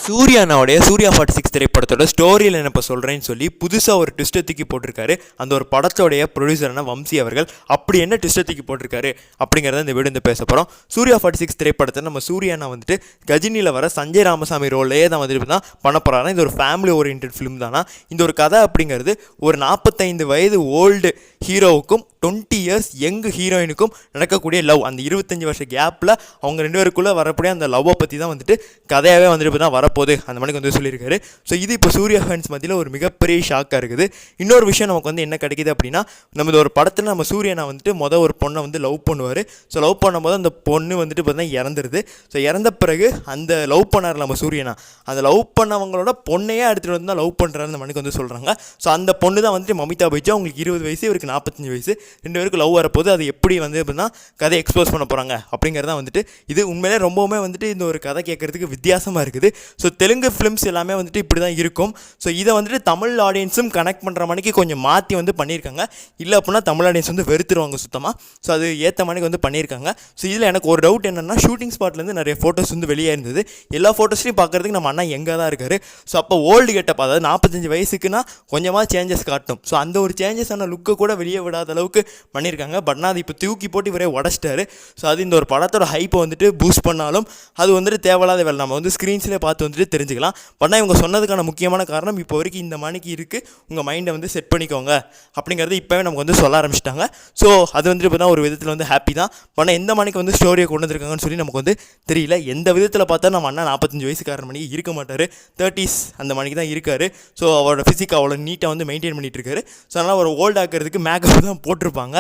சூர்யானாவுடைய சூர்யா 46 திரைப்படத்தோட ஸ்டோரியில் என்ன இப்போ சொல்கிறேன்னு சொல்லி புதுசாக ஒரு ட்விஸ்ட்டை தூக்கி போட்டிருக்காரு. அந்த ஒரு படத்தோடைய ப்ரொடியூசரான வம்சி அவர்கள். அப்படி என்ன ட்விஸ்ட்டை தூக்கி போட்டிருக்காரு அப்படிங்கிறத இந்த வீடு பேச போகிறோம். சூர்யா 46 திரைப்படத்தை நம்ம சூர்யானா வந்துட்டு கஜினியில் வர சஞ்சய் ராமசாமி ரோல்லையே தான் வந்துட்டு தான் பண்ண போகிறாங்க. இது ஒரு ஃபேமிலி ஓரியன்ட் ஃபிலிம் தானா. இந்த ஒரு கதை அப்படிங்கிறது ஒரு 45 வயது ஓல்டு ஹீரோவுக்கும் 20 இயர்ஸ் யங் ஹீரோயினுக்கும் நடக்கக்கூடிய லவ். அந்த 25 வருஷ கேப்பில் அவங்க 2 பேருக்குள்ளே வரக்கூடிய அந்த லவ்வை பற்றி தான் வந்துட்டு கதையாகவே வந்துட்டு இப்போ தான் வரப்போகுது அந்த மணிக்கு வந்து சொல்லியிருக்காரு. ஸோ இது இப்போ சூர்யா ஃபேன்ஸ் மத்தியில் ஒரு மிகப்பெரிய ஷாக்காக இருக்குது. இன்னொரு விஷயம் நமக்கு வந்து என்ன கிடைக்கிது அப்படின்னா, நம்ம ஒரு படத்தில் நம்ம சூர்யானா வந்துட்டு ஒரு பொண்ணை வந்து லவ் பண்ணுவார். ஸோ லவ் பண்ணும்போது அந்த பொண்ணு வந்துட்டு பார்த்தீங்கன்னா இறந்துருது. ஸோ இறந்த பிறகு அந்த லவ் பண்ணார் நம்ம சூர்யானா, அந்த லவ் பண்ணவங்களோட பொண்ணையே எடுத்துகிட்டு வந்து தான் லவ் பண்ணுறாரு அந்த மணிக்கு வந்து சொல்கிறாங்க. ஸோ அந்த பொண்ணு தான் வந்துட்டு மமிதா பைஜா. அவங்களுக்கு 20 வயசு, இவருக்கு 45 வயசு. 2 பேருக்கு லவ் வரப்போது. அது எப்படி வந்து அப்படின்னா கதை எக்ஸ்போஸ் பண்ண போகிறாங்க அப்படிங்கிறதான் வந்துட்டு இது உண்மையிலே ரொம்பவுமே வந்துட்டு இந்த ஒரு கதை கேட்குறதுக்கு வித்தியாசமாக இருக்குது. ஸோ தெலுங்கு ஃபிலிம்ஸ் எல்லாமே வந்துட்டு இப்படி தான் இருக்கும். ஸோ இதை வந்துட்டு தமிழ் ஆடியன்ஸும் கனெக்ட் பண்ணுற மணிக்கு கொஞ்சம் மாற்றி வந்து பண்ணியிருக்காங்க. இல்லை அப்படின்னா தமிழ் ஆடியன்ஸ் வந்து வெறுத்துருவாங்க சுத்தமாக. ஸோ அது ஏற்ற மணிக்கு வந்து பண்ணியிருக்காங்க. ஸோ இதில் எனக்கு ஒரு டவுட் என்னென்னா, ஷூட்டிங் ஸ்பாட்லேருந்து நிறைய ஃபோட்டோஸ் வந்து வெளியே இருந்தது. எல்லா ஃபோட்டோஸ்லையும் பார்க்குறதுக்கு நம்ம அண்ணா எங்கே தான் இருக்கார். ஸோ அப்போ ஓல்டு கெட்டப், அதாவது 45 வயசுக்குன்னா கொஞ்சமாக சேஞ்சஸ் காட்டும். ஸோ அந்த ஒரு சேஞ்சஸான லுக்கை கூட வெளியே விடாத அளவுக்கு பண்ணியிருக்காங்க. பட் நான் அது இப்போ தூக்கி போட்டு இவரே உடச்சிட்டாரு. ஸோ அது இந்த ஒரு படத்தோட ஹைப்பை வந்துட்டு பூஸ்ட் பண்ணாலும் அது வந்துட்டு தேவையில்லாத வேலை. நம்ம வந்து ஸ்க்ரீன்ஸ்லேயே பார்த்து வந்துட்டு தெரிஞ்சுக்கலாம். பட் இவங்க சொன்னதுக்கான முக்கியமான காரணம் இப்போ வரைக்கும் இந்த மணிக்கு இருக்குது, உங்கள் மைண்டை வந்து செட் பண்ணிக்கோங்க அப்படிங்கிறது இப்போவே நமக்கு வந்து சொல்ல ஆரம்பிச்சிட்டாங்க. ஸோ அது வந்துட்டு இப்போ தான் ஒரு விதத்தில் வந்து ஹாப்பி தான். பட் எந்த மணிக்கு வந்து ஸ்டோரியை கொண்டு வந்திருக்காங்கன்னு சொல்லி நமக்கு வந்து தெரியல. எந்த விதத்தில் பார்த்தா நம்ம அண்ணா 45 வயசுக்காரன் மணிக்கு இருக்க மாட்டார், 30s அந்த மணிக்கு தான் இருக்கார். ஸோ அவரோட ஃபிசிக் அவ்வளோ நீட்டாக வந்து மெயின்டைன் பண்ணிட்டு இருக்காரு. ஸோ அதனால் ஒரு ஓல்ட் ஆக்கிறதுக்கு மேக்கப் தான் போட்டிருப்பாங்க.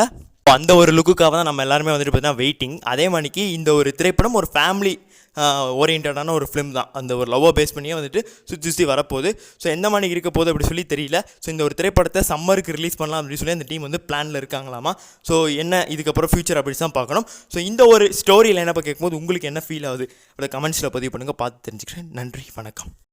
அந்த ஒரு லுக்குக்காக தான் நம்ம எல்லாருமே வந்துட்டு பார்த்தீங்கன்னா வெயிட்டிங். அதே மணிக்கு இந்த ஒரு திரைப்படம் ஒரு ஃபேமிலி ஓரியன்டான ஒரு ஃபிலிம் தான். அந்த ஒரு லவ்வை பேஸ் பண்ணியே வந்துட்டு சுற்றி வரப்போகுது. ஸோ எந்த மணிக்கு இருக்க போகுது அப்படி சொல்லி தெரியல. ஸோ இந்த ஒரு திரைப்படத்தை சம்மருக்கு ரிலீஸ் பண்ணலாம் அப்படின்னு சொல்லி அந்த டீம் வந்து பிளானில் இருக்காங்களாமா. ஸோ என்ன இதுக்கப்புறம் ஃபியூச்சர் அப்படி தான் பார்க்கணும். ஸோ இந்த ஒரு ஸ்டோரியில் என்ன கேட்கும்போது உங்களுக்கு என்ன ஃபீல் ஆகுது அப்படி கமெண்ட்ஸில் பதிவு பண்ணுங்கள், பார்த்து தெரிஞ்சுக்கிறேன். நன்றி, வணக்கம்.